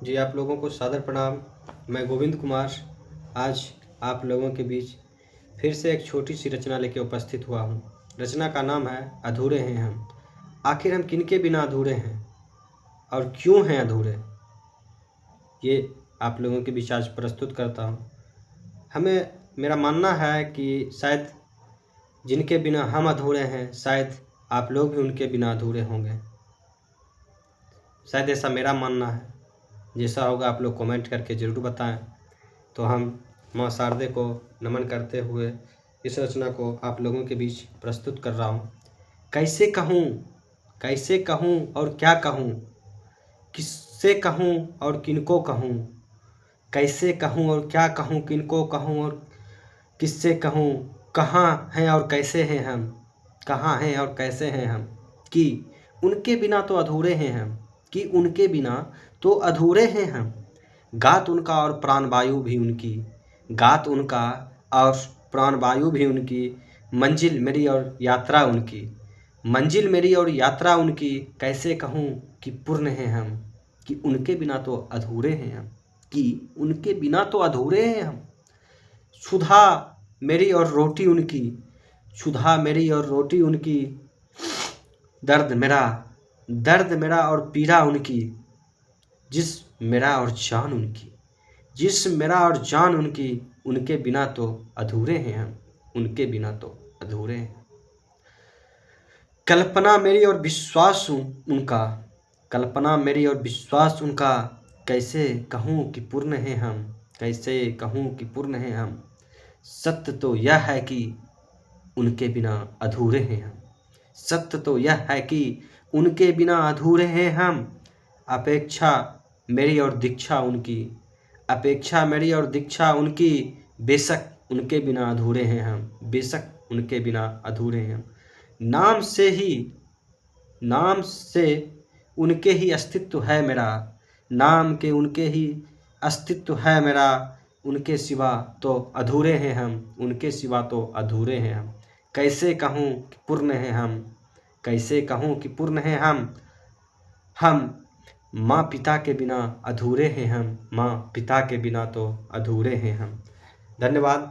जी, आप लोगों को सादर प्रणाम। मैं गोविंद कुमार आज आप लोगों के बीच फिर से एक छोटी सी रचना लेके उपस्थित हुआ हूँ। रचना का नाम है अधूरे हैं हम। आखिर हम किनके बिना अधूरे हैं और क्यों हैं अधूरे, ये आप लोगों के बीच आज प्रस्तुत करता हूँ। मेरा मानना है कि शायद जिनके बिना हम अधूरे हैं, शायद आप लोग भी उनके बिना अधूरे होंगे। शायद ऐसा मेरा मानना है। जैसा होगा आप लोग कमेंट करके ज़रूर बताएं। तो हम माँ शारदे को नमन करते हुए इस रचना को आप लोगों के बीच प्रस्तुत कर रहा हूँ। कैसे कहूँ और क्या कहूँ, किससे कहूँ और किनको कहूँ, कैसे कहूँ और क्या कहूँ, किनको कहूँ और किससे कहूँ, कहाँ हैं और कैसे हैं हम, कहाँ हैं और कैसे हैं हम, कि उनके बिना तो अधूरे हैं हम, कि उनके बिना तो अधूरे हैं हम। गात उनका और प्राणवायु भी उनकी, गात उनका और प्राणवायु भी उनकी, मंजिल मेरी और यात्रा उनकी, मंजिल मेरी और यात्रा उनकी, कैसे कहूँ कि पूर्ण हैं हम, कि उनके बिना तो अधूरे हैं हम, कि उनके बिना तो अधूरे हैं हम। सुधा मेरी और रोटी उनकी, सुधा मेरी और रोटी उनकी, दर्द मेरा और पीड़ा उनकी, जिस्म मेरा और जान उनकी, जिस्म मेरा और जान उनकी, उनके बिना तो अधूरे हैं हम, उनके बिना तो अधूरे हैं। कल्पना मेरी और विश्वास उनका, कल्पना मेरी और विश्वास उनका, कैसे कहूँ कि पूर्ण हैं हम, कैसे कहूँ कि पूर्ण हैं हम। सत्य तो यह है कि उनके बिना अधूरे हैं हम, सत्य तो यह है कि उनके बिना अधूरे हैं हम। अपेक्षा मेरी और दीक्षा उनकी, अपेक्षा मेरी और दीक्षा उनकी, बेशक उनके बिना अधूरे हैं हम, बेशक उनके बिना अधूरे हैं हम। नाम से उनके ही अस्तित्व है मेरा, नाम के उनके ही अस्तित्व है मेरा, उनके सिवा तो अधूरे हैं हम, उनके सिवा तो अधूरे हैं हम। कैसे कहूँ कि पूर्ण हैं हम, कैसे कहूँ कि पूर्ण हैं हम माँ पिता के बिना अधूरे हैं हम, माँ पिता के बिना तो अधूरे हैं हम। धन्यवाद।